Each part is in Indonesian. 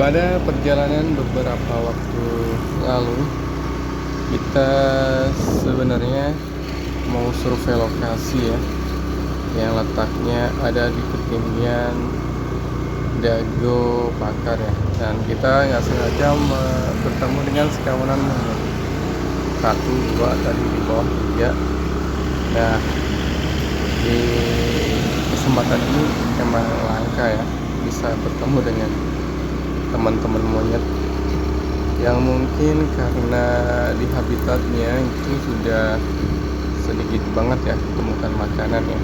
Pada perjalanan beberapa waktu lalu, kita sebenarnya mau survei lokasi ya, yang letaknya ada di ketinggian Dago Pakar ya. Dan kita nggak sengaja bertemu dengan sekawanan monyet. Satu, dua, tadi di bawah tiga. Nah, di kesempatan ini emang langka ya, bisa bertemu dengan teman-teman monyet yang mungkin karena di habitatnya itu sudah sedikit banget ya ditemukan makanan ya,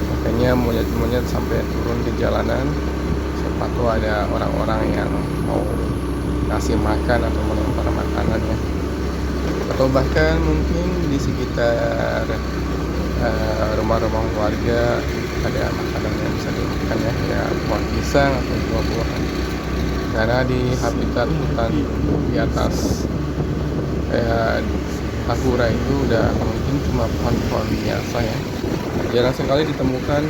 makanya monyet-monyet sampai turun ke jalanan. Siapa tahu ada orang-orang yang mau kasih makan atau melempar makanan ya, atau bahkan mungkin di sekitar rumah-rumah warga ada makanan yang bisa dimakan ya buah pisang atau buah-buahan. Karena di habitat hutan di atas kayak Tahura itu udah mungkin cuma pohon-pohon biasa ya, jarang sekali ditemukan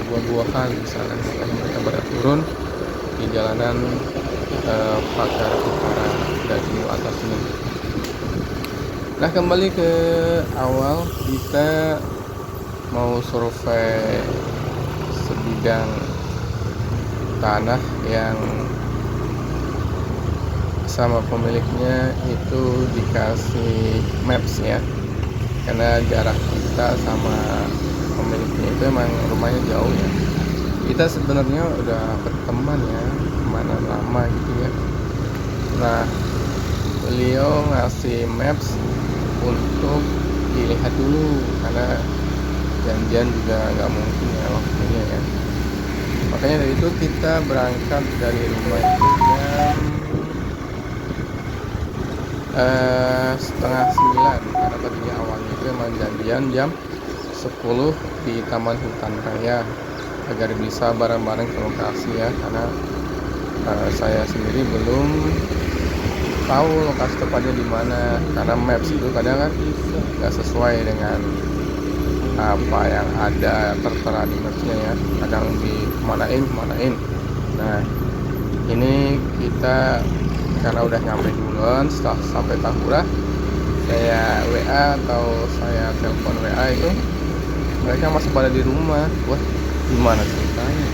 buah-buahan misalnya. Makanya mereka pada turun di jalanan Pakar Utara dari atas ini. Nah, kembali ke awal, kita mau survei sebidang tanah yang sama pemiliknya itu dikasih maps ya, karena jarak kita sama pemiliknya itu emang rumahnya jauh ya. Kita sebenarnya udah berteman ya, mana lama gitu ya. Nah, beliau ngasih maps untuk dilihat dulu, karena janjian juga nggak mungkin ya waktunya ya. Makanya dari itu kita berangkat dari rumah itu jam 8:30, karena tadinya awalnya itu emang janjian jam 10 di Taman Hutan Raya agar bisa bareng-bareng ke lokasi ya, karena saya sendiri belum tahu lokasi tepatnya di mana, karena maps itu kadang kan nggak sesuai dengan apa yang ada tertera di mapsnya ya, kadang dimanain. Nah, ini kita karena udah nyampe duluan, setelah sampai Tahura saya WA atau saya telepon WA itu mereka masih pada di rumah. Wah, gimana ceritanya?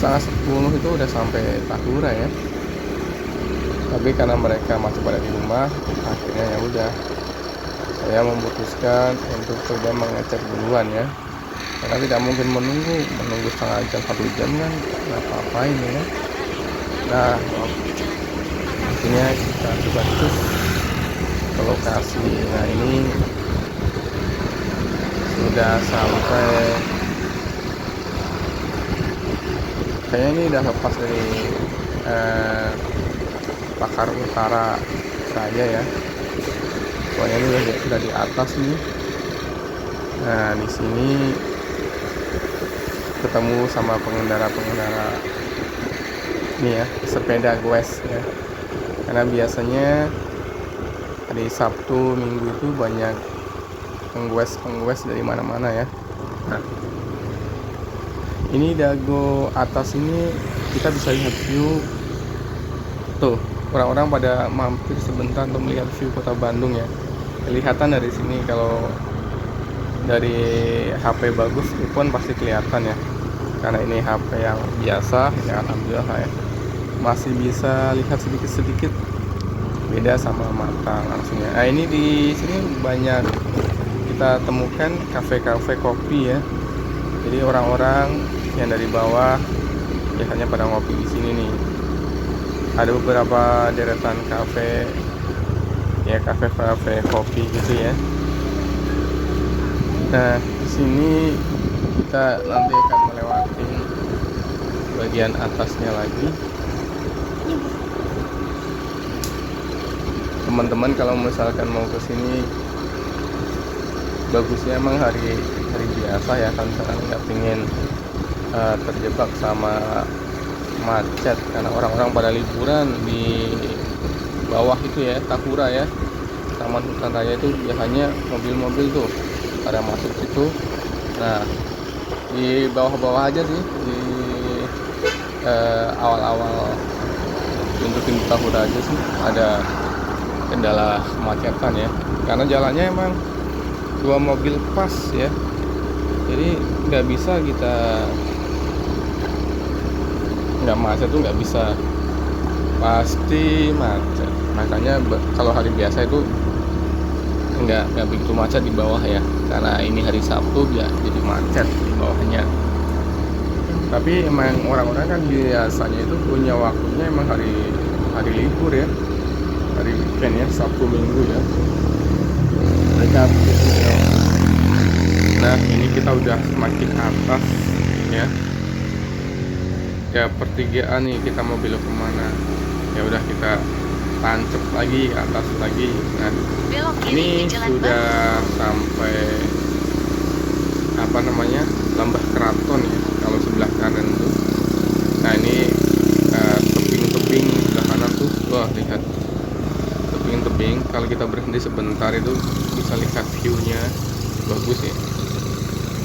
Saya 9:30 itu udah sampai Tahura ya, tapi karena mereka masih pada di rumah, akhirnya ya udah saya memutuskan untuk coba mengecek duluan ya, karena tidak mungkin menunggu setengah jam 1 jam kan nggak apa-apain ya. Nah, akhirnya kita coba cus ke lokasi. Nah, ini sudah sampai, kayaknya ini udah lepas dari Pakar Utara Raya ya, soalnya ini udah di atas nih. Nah, di sini ketemu sama pengendara ini ya, sepeda goes ya, karena biasanya hari Sabtu Minggu itu banyak penggoes dari mana-mana ya. Nah, ini Dago atas ini kita bisa lihat view tuh, orang-orang pada mampir sebentar untuk melihat view kota Bandung ya. Kelihatan dari sini, kalau dari HP bagus itu pun pasti kelihatan ya, karena ini HP yang biasa ya, alhamdulillah ya masih bisa lihat sedikit-sedikit, beda sama mata langsungnya. Nah, ini di sini banyak kita temukan kafe-kafe kopi ya, jadi orang-orang yang dari bawah biasanya pada ngopi di sini nih. Ada beberapa deretan kafe ya, kafe kopi gitu ya. Nah, di sini kita nanti akan melewati bagian atasnya lagi. Teman-teman kalau misalkan mau ke sini, bagusnya emang hari biasa ya, kan misalkan nggak pingin terjebak sama macet, karena orang-orang pada liburan di bawah itu ya, Tahura ya, Taman Hutan Raya itu biasanya mobil-mobil tuh pada masuk situ. Nah, di bawah-bawah aja sih, di awal-awal untuk pintu Tahura aja sih ada kendala kemacetan ya, karena jalannya emang 2 mobil pas ya, jadi nggak bisa kita nggak macet tuh nggak bisa, pasti macet. Makanya kalau hari biasa itu nggak begitu macet di bawah ya, karena ini hari Sabtu ya jadi macet di bawahnya. Tapi emang orang-orang kan biasanya itu punya waktunya emang hari libur ya, hari weekend ya, Sabtu Minggu ya, mereka punya. Nah ini kita udah semakin atas ya, ya pertigaan nih, kita mau belok kemana, ya udah kita tancap lagi ke atas lagi. Nah ini sudah sampai apa namanya, Lembah Keraton ya kalau sebelah kanan tuh. Nah ini tebing-tebing sebelah kanan tuh, wah lihat tebing-tebing, kalau kita berhenti sebentar itu bisa lihat view-nya bagus ya,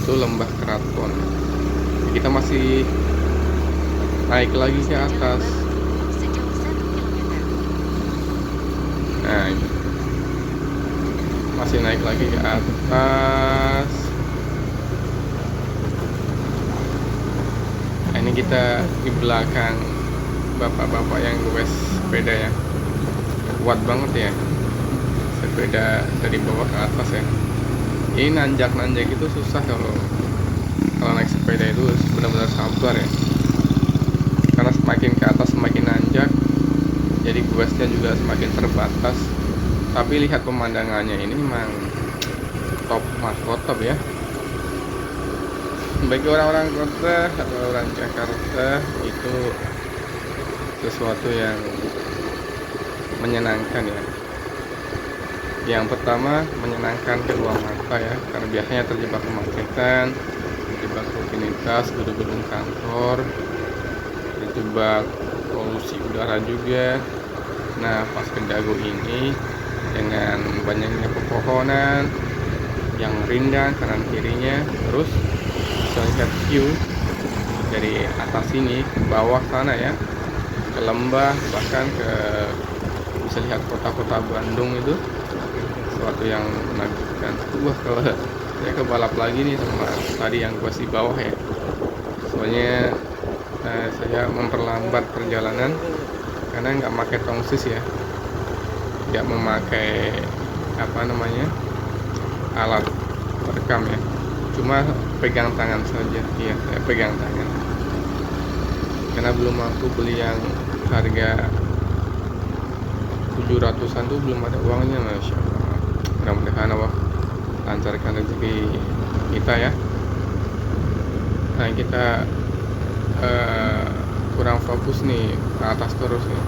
itu Lembah Keraton. Kita masih naik lagi ke atas. Nah ini masih naik lagi ke atas. Nah, ini kita di belakang bapak-bapak yang gue sepeda ya, kuat banget ya sepeda dari bawah ke atas ya. Ini nanjak-nanjak itu susah, kalau naik sepeda itu benar-benar sabar ya, karena semakin ke atas semakin nanjak, jadi goesnya juga semakin terbatas. Tapi lihat pemandangannya ini memang top top ya. Bagi orang-orang kota atau orang Jakarta itu sesuatu yang menyenangkan ya. Yang pertama, menyenangkan kedua mata ya, karena biasanya terjebak kemacetan, terjebak rutinitas gedung-gedung kantor, terjebak polusi udara juga. Nah pas ke Dago ini dengan banyaknya pepohonan yang rindang kanan kirinya, terus bisa lihat view dari atas sini ke bawah sana ya, ke lembah, bahkan bisa lihat kota-kota Bandung, itu sesuatu yang menakjubkan. Wah kalau saya kebalap lagi nih sama tadi yang gua di bawah ya, soalnya saya memperlambat perjalanan karena nggak pakai tongsis ya, nggak memakai apa namanya alat perekam ya, cuma pegang tangan saja. Iya saya pegang tangan karena belum mampu beli yang harga 700-an tuh, belum ada uangnya. Masya Allah, mudah-mudahan Allah lancarkan rezeki kita ya. Nah kita kurang fokus nih ke atas terus nih,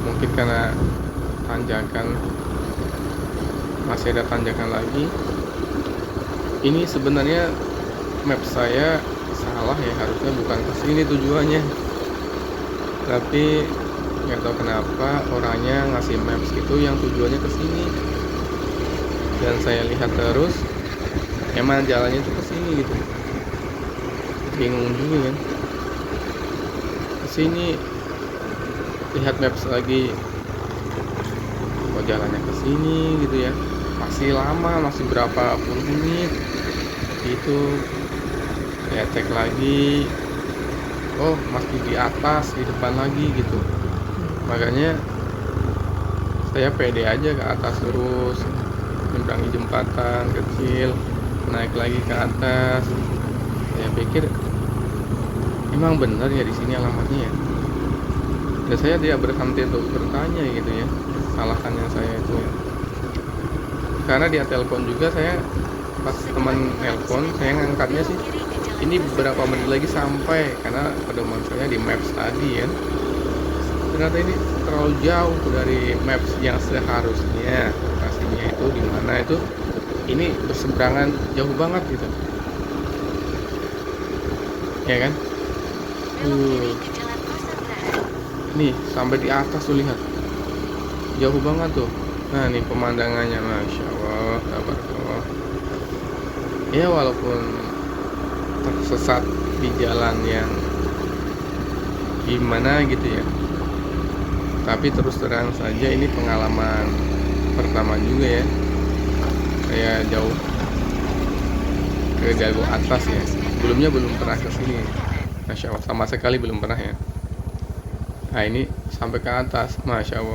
mungkin karena tanjakan, masih ada tanjakan lagi. Ini sebenarnya map saya salah ya, harusnya bukan kesini tujuannya, tapi nggak tahu kenapa orangnya ngasih maps itu yang tujuannya kesini, dan saya lihat terus emang jalannya itu kesini gitu, bingung juga kan. Kesini lihat maps lagi, kok jalannya kesini gitu ya, masih lama, masih berapa puluh menit itu. Ya cek lagi, oh masih di atas, di depan lagi gitu. Makanya saya pede aja ke atas terus, menyeberangi jembatan kecil, naik lagi ke atas. Saya pikir emang benar ya di sini alamatnya ya, dan saya tidak berhenti untuk bertanya gitu ya, salahkannya saya itu ya. Karena dia telepon juga, saya pas teman telepon saya ngangkatnya sih ini beberapa menit lagi sampai, karena pedoman saya di maps tadi ya, ternyata ini terlalu jauh dari maps yang seharusnya lokasinya itu di mana itu, ini berseberangan jauh banget gitu ya kan. Nih sampai di atas tuh, lihat jauh banget tuh. Nah nih pemandangannya, Masya Allah, tabarakallah ya. Walaupun tersesat di jalan yang gimana gitu ya. Tapi terus terang saja ini pengalaman pertama juga ya, saya jauh ke Dago atas ya. Sebelumnya belum pernah ke sini, Masya Allah, sama sekali belum pernah ya. Nah ini sampai ke atas, Masya Allah.